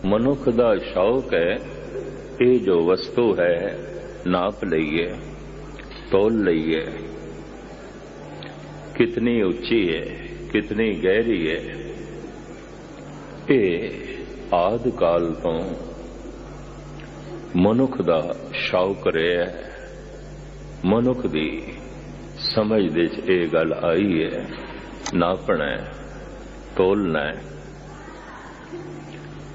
मनुख दा शौक है ये जो वस्तु है नाप लईए तोल लईए, कितनी ऊंची है कितनी गहरी है। ये आदि काल तो मनुख दा शौक रहा है। मनुख दी समझ दे च ये गल आई है, नापना है तोलना है,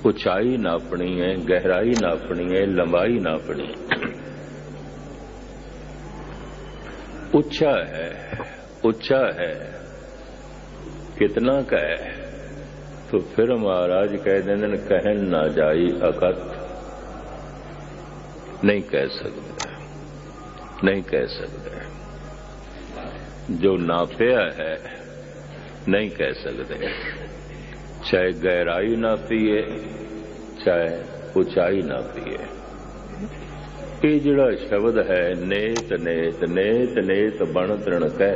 ऊंचाई नापनी है, गहराई नापनी है, लंबाई नापनी है। ऊंचा है कितना का है, तो फिर महाराज कह देंगे कहन ना जाई अकत। नहीं कह सकते, नहीं कह सकते। जो नापया है नहीं कह सकते। चाहे गहराई नापीए चाहे ऊंचाई नापीए। ये जिहड़ा शब्द है नेत नेत नेत नेत बण तृण कह,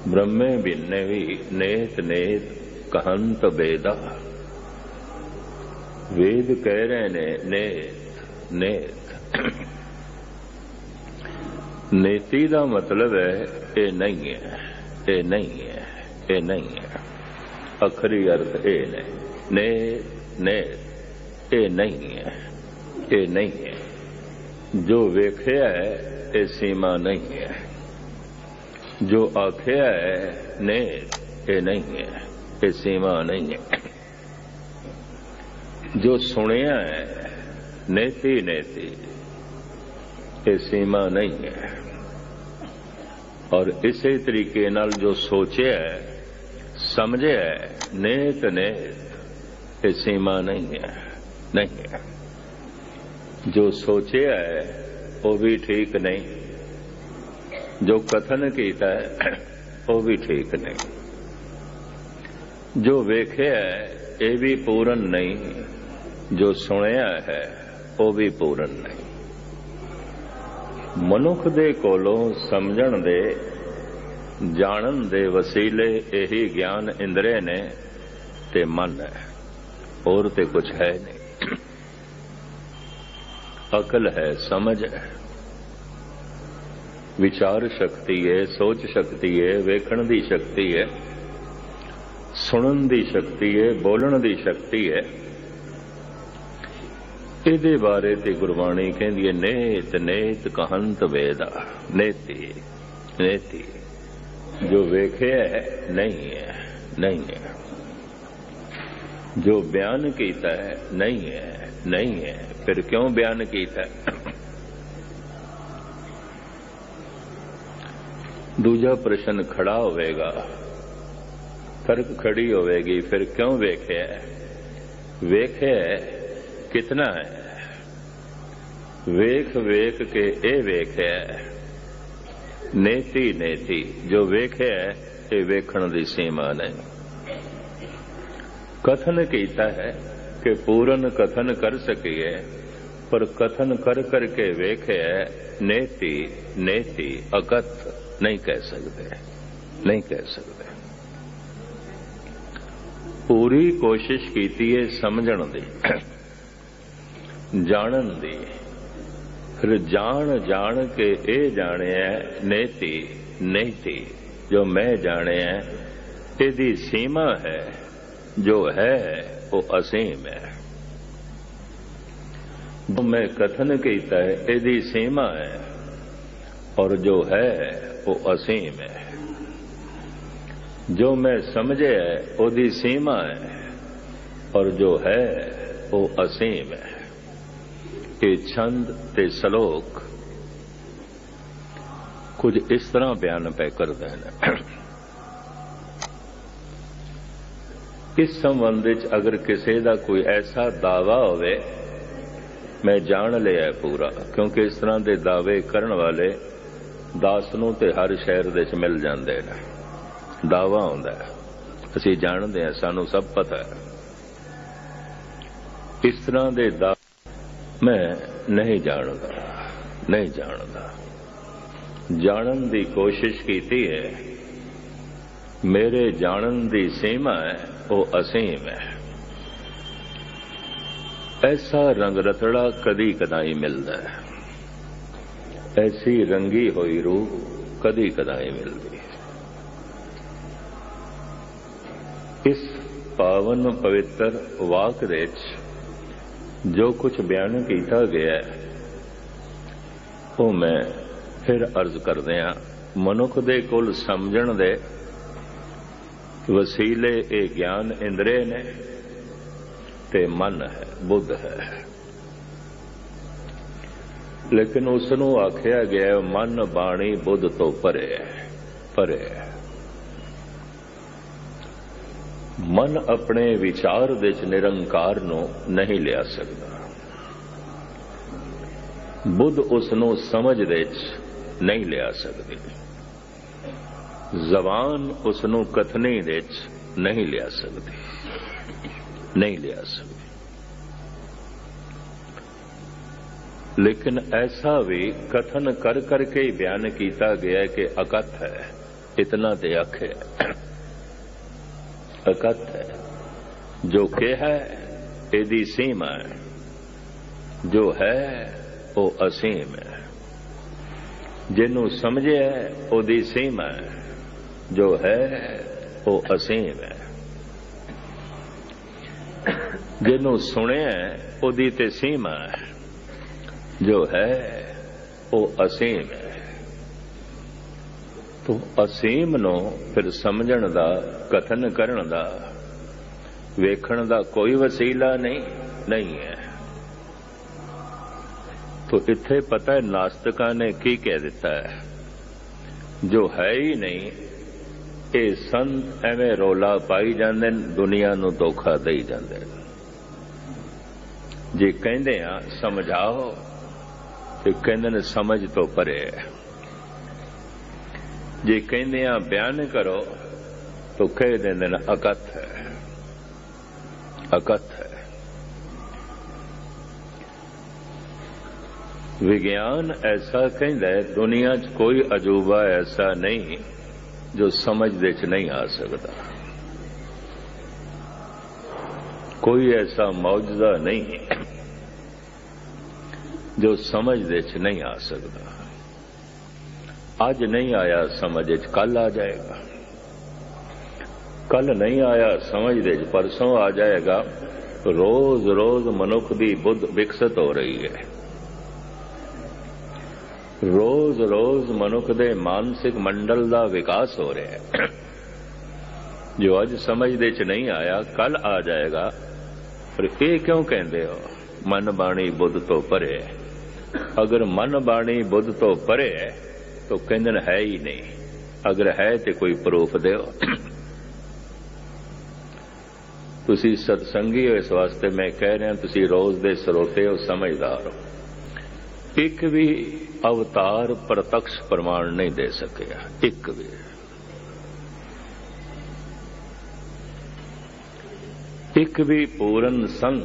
ब्रह्मे भिन्ने भी नेत नेत कहंत बेदा। वेद कह रहे ने नेत नेत। नेति का मतलब है ये नहीं है, ये नहीं है, ये नहीं है। अखरी अर्थ ये ने नेत ये नहीं है, ये नहीं है। जो वेख्या है ये सीमा नहीं है, जो आख्या है नेत ये नहीं है, ये सीमा नहीं है। जो सुनिया है नेति नेति ये सीमा नहीं है। और इसी तरीके नाल जो सोचे है समझे है नेत नेत ये सीमा नहीं है, नहीं है। जो सोचे है वो भी ठीक नहीं, जो कथन कीता है वो भी ठीक नहीं, जो वेखे है ये भी पूर्ण नहीं, जो सुनिया है वो भी पूर्ण नहीं। मनुख दे कोलों समझण दे जानन दे वसीले यही ज्ञान इंद्रिय ने ते मन है, और ते कुछ है नहीं। अकल है, समझ है, विचार शक्ति है, सोच शक्ति है, वेखण दी शक्ति है, सुनन दी शक्ति है, बोलण दी शक्ति है। इहदे बारे ते गुरबाणी कहंदी है नेत नेत कहंत वेदा। नेति नेति जो वेख्या है नहीं है, नहीं है। जो बयान कीता है नहीं है, नहीं है। फिर क्यों बयान कीता है? दूजा प्रश्न खड़ा होवेगा, तर्क खड़ी होवेगी, फिर क्यों वेख्या है? वेख्या है कितना है? वेख वेख के ए वेख्या है। नेति नेति जो वेख्या है ये वेखण दी सीमा नहीं। कथन कीता है कि पूर्ण कथन कर सकिए, पर कथन कर करके वेख्या है नेति नेति अकथ नहीं कह सकते, नहीं कह सकते। पूरी कोशिश कीती है समझण दी, जानन दी, फिर जान जान के ए जाने है नेति नेति जो मैं जाने है यदि सीमा है, जो है वो असीम है। जो मैं कथन कीता है यदि सीमा है, और जो है वो असीम है। जो मैं समझे है ओदी सीमा है, और जो है वो असीम है। ये छंद ते सलोक कुछ इस तरह बयान पे कर देना। इस संबंध अगर किसी का कोई ऐसा दावा होवे, मैं जान लिया पूरा, क्योंकि इस तरह के दावे करने वाले दास नूं ते हर शहर दे च मिल जाते हैं। दावा होंदा है, असीं जानते हैं, सानू सब पता है। इस तरह के दावे मैं नहीं जानता, नहीं जानता। जानन की कोशिश की है, मेरे जानन की सीमा है वो असीम है। ऐसा रंग रतड़ा कदी कदाई मिलता है, ऐसी रंगी हुई रूह कदी कदाई मिलती है। इस पावन पवित्र वाक दे जो कुछ बयान किया गया है वो मैं फिर अर्ज कर दिया। मनुख दे कोल समझण दे वसीले ए ज्ञान इंद्रे ने ते मन है, बुद्ध है, लेकिन उसनों आख्या गया मन बाणी बुद्ध तो परे है, परे है। मन अपने विचार दे निरंकार नूं नहीं लिया सकता, बुद्ध उसनों समझ दे नहीं लिया सकती, जबान उसनों कथनी दे नहीं लिया सकती, नहीं लिया सकती। लेकिन ऐसा भी कथन कर करके ही बयान किया गया कि अकथ है, इतना ते अख है, अकथ है। जो के है एदी सीमा है, जो है वो असीम है। जिन्हों समझे है ओदी सीमा है, जो है वो असीम है। जिन्हों सुने है ओदी ते सीमा है, जो है वो असीम है। तो असीम नो फिर समझण दा, कथन करन दा, वेखण दा कोई वसीला नहीं है। तो इत्थे पता है नास्तिका ने की कह दिता है, जो है ही नहीं ये संत एवें रौला पाई जांदे, दुनिया नूं धोखा देई जांदे। जे कहंदे आ समझाओ ते कहंदे ने समझ तो परे है, जे कहंदे आ बयान करो तो कह देंदे ने अकथ है, अकथ है। विज्ञान ऐसा कहता है दुनिया च कोई अजूबा ऐसा नहीं जो समझ दे च नहीं आ सकता, कोई ऐसा मौजूदा नहीं जो समझ दे च नहीं आ सकता। आज नहीं आया समझ च कल आ जाएगा, कल नहीं आया समझ दे च परसों आ जाएगा। रोज रोज मनुख की बुद्ध विकसित हो रही है, रोज रोज मनुख दे मानसिक मंडल का विकास हो रहा है। जो अज समझ दे च नहीं आया कल आ जाएगा। पर ये क्यों कहते हो मन बाणी बुद्ध तो परे है? अगर मन बाणी बुद्ध तो परे है तो कहते है ही नहीं, अगर है तो कोई प्रूफ दो। तुसी सत्संगी हो, इस वास्ते मैं कह रहा, तुसी रोज दे सरोते हो, समझदार हो। एक भी अवतार प्रत्यक्ष प्रमाण नहीं दे सके, एक भी। एक भी पूर्ण संत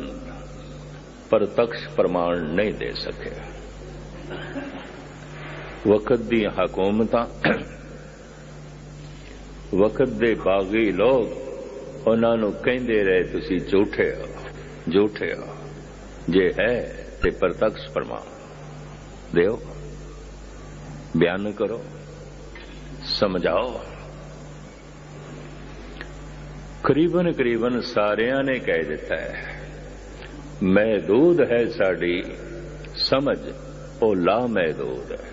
प्रत्यक्ष प्रमाण नहीं दे सके। वक्त दी हुकूमतां, वक्त दे बागी लोग उन्होंने कहते रहे तुसी झूठे हो, झूठे हो। जे है ते प्रत्यक्ष प्रमाण देओ, बयान करो, समझाओ। करीबन करीबन सारिया ने कह दिता है, महदूद है साड़ी समझ, वो ला महदूद है,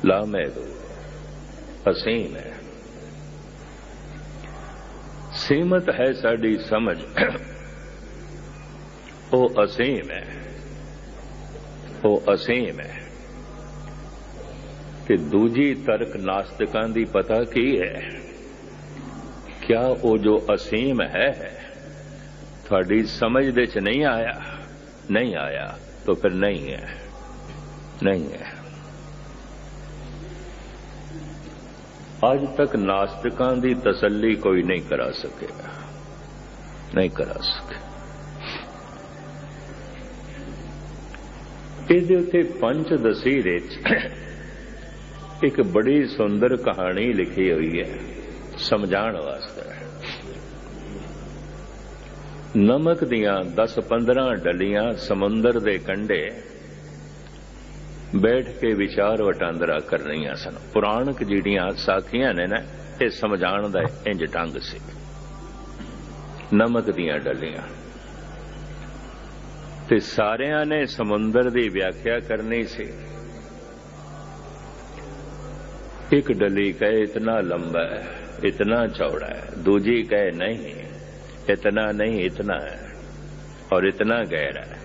ला महदूद, असीम है। सीमित है साड़ी समझ, वो असीम है, वो असीम है। कि दूजी तर्क नास्तिकां दी पता की है? क्या वो जो असीम है थोड़ी समझ दे च नहीं आया? नहीं आया तो फिर नहीं है, नहीं है। आज तक नास्तिकां दी तसल्ली कोई नहीं करा सकेगा, नहीं करा सके। ਇਹਦੇ ਉੱਤੇ पंचदशी ਵਿੱਚ एक बड़ी सुंदर कहानी लिखी हुई है समझाने वास्ते। नमक दियां 10-15 डलियां समुंदर दे कंढे बैठ के विचार वटांदरा कर रही सन। पुराणक जिहड़ियां साखियां ने ना ये समझाण दा इंज ढंग सी। नमक दियां डलियां ते सारियां ने समुंदर दी व्याख्या करनी सी। एक डली कहे इतना लंबा है, इतना चौड़ा है, दूजी कहे नहीं इतना नहीं इतना है और इतना गहरा है।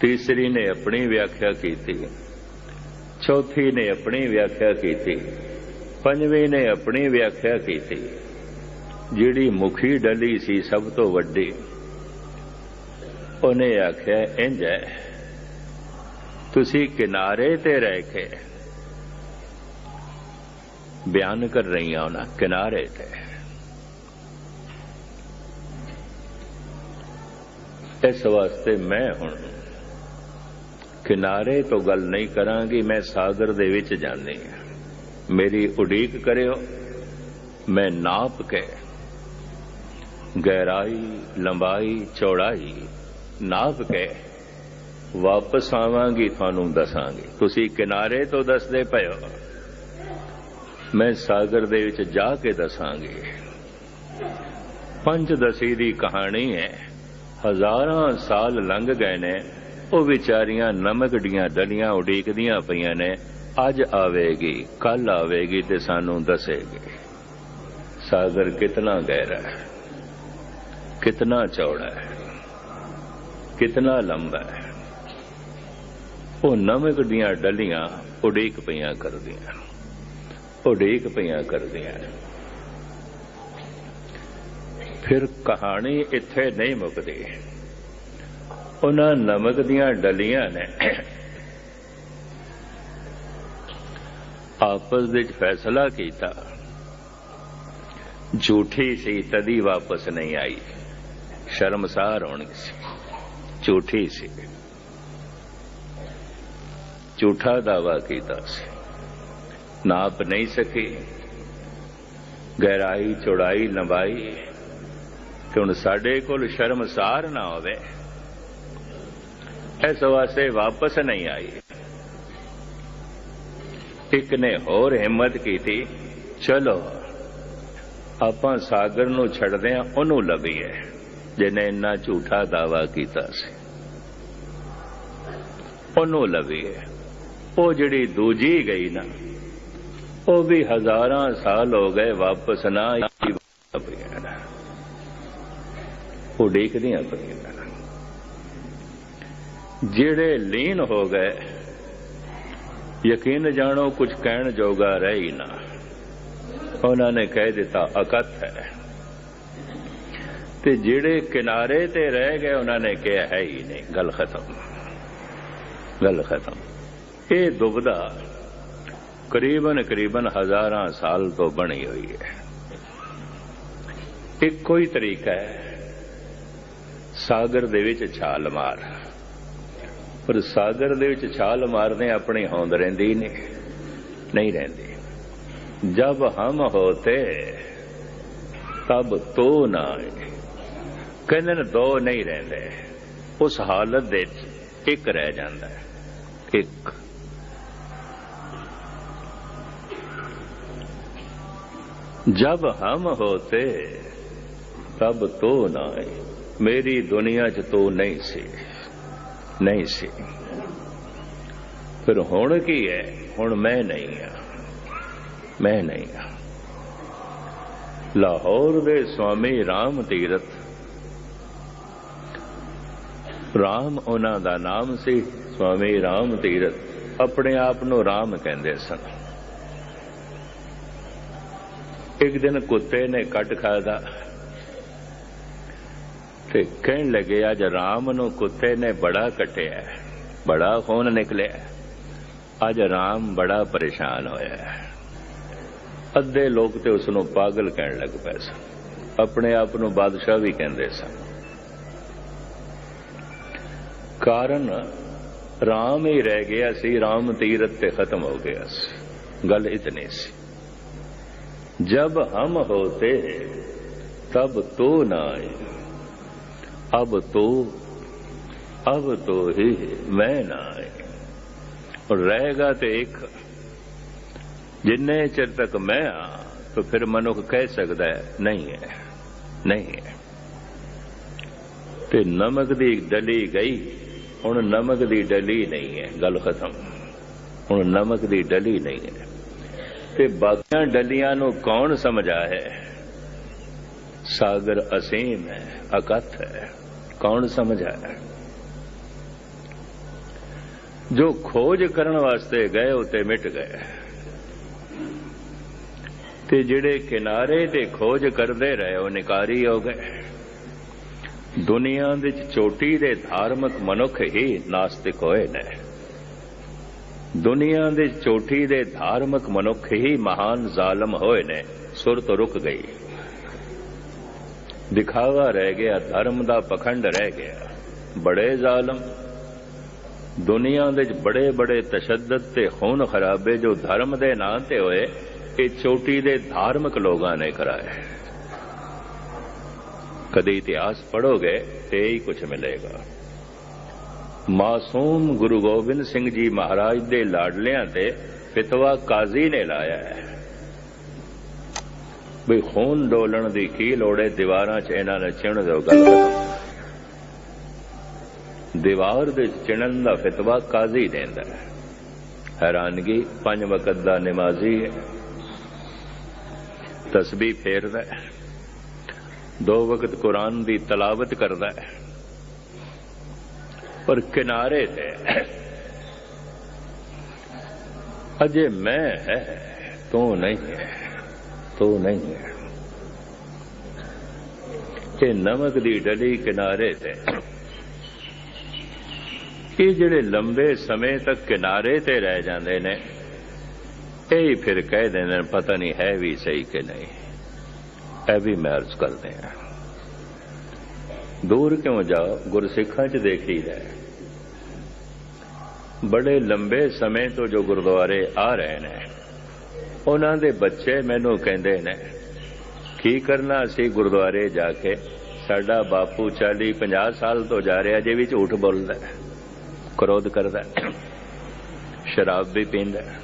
तीसरी ने अपनी व्याख्या की थी, चौथी ने अपनी व्याख्या की थी, पंजवीं ने अपनी व्याख्या की थी। जिहड़ी मुखी डली सी सब तो वड्डी उन्हें आख्या इंज है तुसी किनारे ते रह के बयान कर रही हो ना, किनारे थे। इस वास्ते मैं हुण किनारे तो गल नहीं करांगी, मैं सागर दे विच जानी हां। मेरी उड़ीक करियो, मैं नाप के गहराई लंबाई चौड़ाई नाप के वापस आवांगी, थानू दसांगी। तुसी किनारे तो दसदे पयो, मैं सागर दे विच जाके दसांगी। पंचदशी दी कहानी है, हजारां साल लंघ गए ने, वो विचारियां नमक दियां डलियां उड़ीकदियां पईयां ने, अज आवेगी कल आवेगी ते सानू दसेगी। सागर कितना गहरा है, कितना चौड़ा है, कितना लंबा है। वो नमक दियां डलियां उड़ीक पईयां करदियां, उड़ीक पईयां करदियां। फिर कहानी इत्थे नहीं मुकदी। उन्हां नमक दियां डलियां ने आपस विच फैसला कीता, झूठी सी तदी वापस नहीं आई, शर्मसार होनी सी, झूठी सी, झूठा दावा कीता सी, नाप नहीं सकी गहराई चौड़ाई लंबाई। कि हुण साडे कोल शर्मसार ना होवे, इस वास्ते वापस नहीं आई। एक ने होर हिम्मत की थी, चलो आपां सागर नूं छड्डदे हां, ओनू लभीए जिन्हें इन्ना झूठा दावा कीता सी, ओनू लभीए। वो जिहड़ी दूजी गई ना, वो भी हजारां साल हो गए वापस ना आई। उड़ीकदियां पईयां, जिहड़े लीन हो गए यकीन जानो कुछ कहण जोगा रह ही ना। उन्होंने कह दिता अकथ है, ते जिहड़े किनारे ते रह गए उन्होंने कहा है ही नहीं, गल खत्म, गल खत्म। ये दुविधा करीबन करीबन हजारां साल तो बनी हुई है। एक कोई तरीका है, सागर दे विच छाल मार, पर सागर दे विच छाल मारने अपनी होंद रहिंदी नहीं रहिंदी। जब हम होते तब तो ना आए, कहंदे दो नहीं रहिंदे, उस हालत दे एक रह जांदा है, एक। जब हम होते तब तो ना आए, मेरी दुनिया च तो नहीं सी, नहीं सी। फिर हुण की है, हुण मैं नहीं हाँ, मैं नहीं हाँ। लाहौर दे स्वामी राम तीरथ, राम उन्हां दा नाम सी, स्वामी राम तीरथ अपने आप नूं राम कहंदे सन। एक दिन कुत्ते ने कट खादा ते कहण लगे अज राम नूं कुत्ते ने बड़ा कटिया, बड़ा खून निकलिया, अज राम बड़ा परेशान होया। अद्धे लोग ते उसनूं पागल कहण लग पए सन, अपने आप नूं बादशाह भी कहंदे सन। कारण राम ही रह गया सी, राम तीरथ ते खत्म हो गया सी। गल इतनी सी। जब हम होते तब तो न आए, अब तो ही मैं ना आए। और रहेगा तो एक, जिन्ने चिर तक मैं तो फिर मनुख कह सकता है नहीं है, नहीं है। ते नमक दी डली गई, हुण नमक दी डली नहीं है, गल खत्म। हुण नमक दी डली नहीं है। ते बाकियां डलियां नूं कौन समझा है? सागर असीम है, अकथ है, कौन समझा है? जो खोज करन वास्ते गए उते मिट गए, ते जिहड़े किनारे ते खोज करते रहे वो निकारी हो गए। दुनिया दे चोटी दे धार्मिक मनुख ही नास्तिक होए ने। दुनिया दे चोटी दे धार्मिक मनुख ही महान जालम होए ने। सुर तो रुक गई, दिखावा रह गया, धर्म दा पखंड रह गया। बड़े जालम दुनिया दे बड़े बड़े तशद्दद ते खून खराबे जो धर्म दे नां ते होए, ये चोटी दे धार्मिक लोगां ने कराए। कदी इतिहास पढ़ोगे तो यही कुछ मिलेगा। मासूम गुरु गोबिंद सिंह जी महाराज दे लाडलियां ते फितवा काजी ने लाया है भी खून डोलन दी की लोड़े, दीवारां च इन्हां ने चिण दो। गल दीवार दे चिणन दा फितवा काजी देंदा है। हैरानगी, 5 वक्त दा नमाजी है, तस्बीह फेरदा है, 2 वक्त कुरान दी तलावत करदा है, पर किनारे ते अजे मैं है तू नहीं है, तू नहीं है। ये नमक दी डली किनारे ते, ये जिहड़े लंबे समय तक किनारे ते रह जाते ने, यही फिर कह देने पता नहीं है भी सही कि नहीं। यह भी मैं अर्ज करते हैं, दूर क्यों जाओ, गुरसिखां च देखी है बड़े लंबे समय तो जो गुरुद्वारे आ रहे ने, उन्हां दे बच्चे मैनू कहंदे ने की करना असी गुरुद्वारे जाके, साडा बापू 40-50 साल तो जा रहा, जे भी झूठ बोलदा है, क्रोध करदा है, शराब भी पींदा है,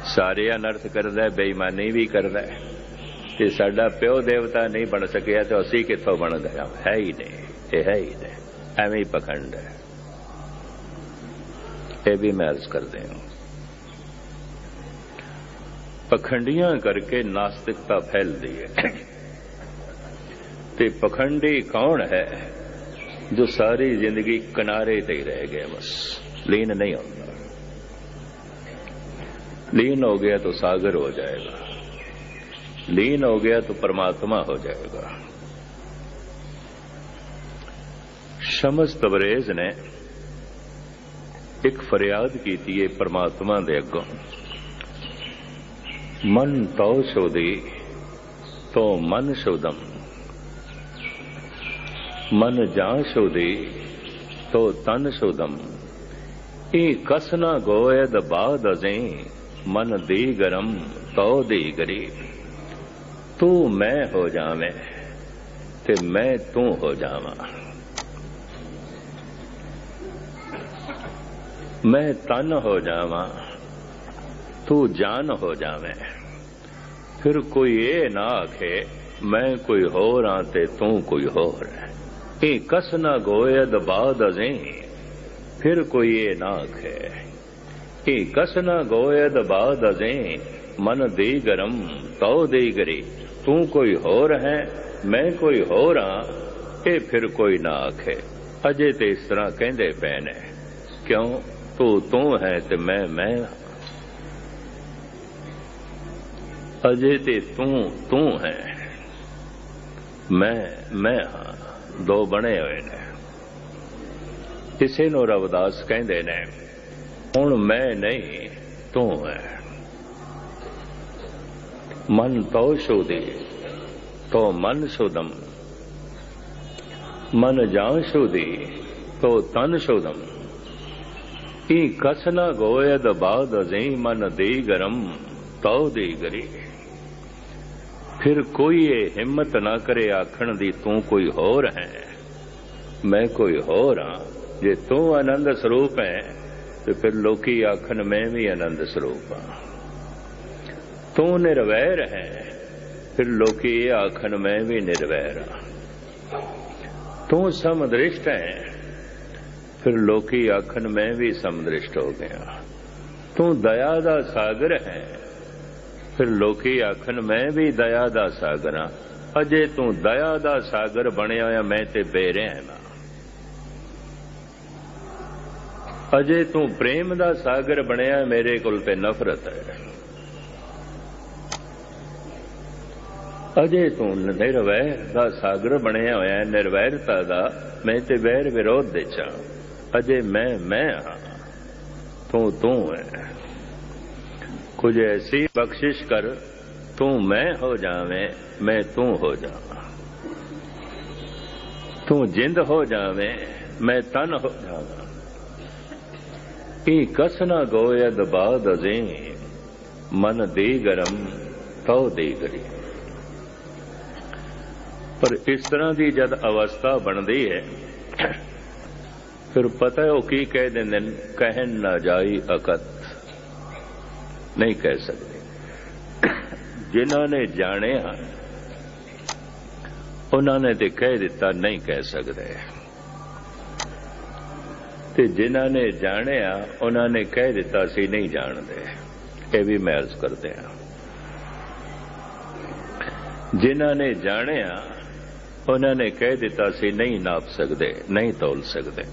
सारे अनर्थ करदा है, बेईमानी भी करदा है, ते साडा प्यो देवता नहीं बन सकिया तो असी कित्थों बन गया? है ही नहीं, ये है ही नहीं। एवें ही पखंड है। ये भी मैं अर्ज कर दें, पखंडियां करके नास्तिकता फैलती है। ते पखंडी कौन है? जो सारी जिंदगी किनारे ते ही रह गया, बस लीन नहीं होता। लीन हो गया तो सागर हो जाएगा, लीन हो गया तो परमात्मा हो जाएगा। शम्स तबरेज ने एक फरियाद की थी है परमात्मा दे अगों, मन तो शोधी तो मन शोधम, मन जा शोधी तो तन शोधम, ई कस ना गोयद बाद अजें, मन दी गरम तो दी गरी। तू मैं हो जावे ते मैं तू हो जावा, मैं तन हो जावा तू जान हो जावे। फिर कोई ये ना आखे मैं कोई होर हां ते तू कोई होर है। ये कस ना गोयद बाद अजें, फिर कोई ये ना आखे ये कस ना गोयद बाद अजें, मन दी गरम तो दी गरी। तू कोई होर है मैं कोई होर हां, ये फिर कोई ना आखे। अजे ते इस तरह कहंदे पए ने, क्यों? तू है ते मैं। अजे ते तू है, मैं हाँ, दो बने हुए ने। इसे नूं रविदास कहंदे ने, हुण मैं नहीं तू है। मन तो शोधी तो मन शोधम, मन जा शोधी तो तन शोधम। ई कस न गोयद बाद अजें, मन दी गरम तो दी गरी। फिर कोई ये हिम्मत ना करे आखण दी तू कोई होर है, मैं कोई होर हाँ। जे तू आनंद स्वरूप है तो फिर लोकी आखन मैं भी आनंद स्वरूप हाँ। तू निर्वैर है, फिर लोकी आखन मैं भी निर्वैर हाँ। तू समदृष्ट है, फिर लोकी आखन मैं भी समदृष्ट हो गया। तू दया दा सागर है, फिर लोकी आखन मैं भी दया दा सागर हाँ। अजे तू दया दा सागर बनिया होया मैं ते बेरहा हाँ। अजे तू प्रेम दा सागर बनिया मेरे कोल ते नफरत है। अजे तू निर्वैर दा सागर बनिया होया निर्वैरता दा मैं ते वैर विरोध दे चा। अजे मैं हाँ, तू है। कुछ ऐसी बख्शिश कर तू मैं हो जावे, मैं तू हो जावा। तू जिंद हो जावे, मैं तन हो जावा। ई कस न गोयद बाद अजे, मन दी गरम तो दी गरी। पर इस तरह की जद अवस्था बनती है फिर पता है वो की कह देंगे, कहन ना जाई अकत, नहीं कह सकते। जिन्होंने जाने उन्होंने तो कह दिता नहीं कह सकते, ते जिन्होंने जाने उन्होंने कह दिता सी नहीं जानते। ये भी मैं अर्ज करते हैं। जिन्होंने जाने उन्होंने कह दिता सी नहीं नाप सकते, नहीं तोल सकते।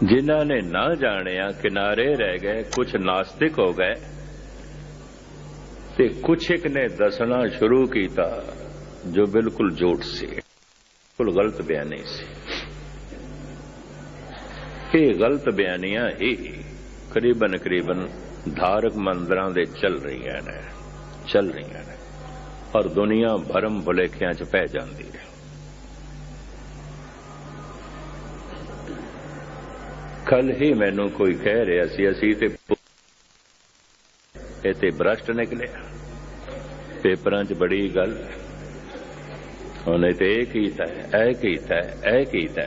जिन्होंने ना जानिया किनारे रह गए, कुछ नास्तिक हो गए, ते कुछ एक ने दसना शुरू किया जो बिल्कुल झूठ सी, बिल्कुल गलत बयानी सी। ये गलत बयानियां ही करीबन करीबन धार्मिक मंदिरां दे चल रही हैं और दुनिया भरम भुलेखियां च पै जाती है। कल ही मैनू कोई कह रहा सी असी ते भ्रष्ट निकले, पेपरां च बड़ी गल, उन्हें तो यह कीता है, ऐ कीता है, ऐ कीता है।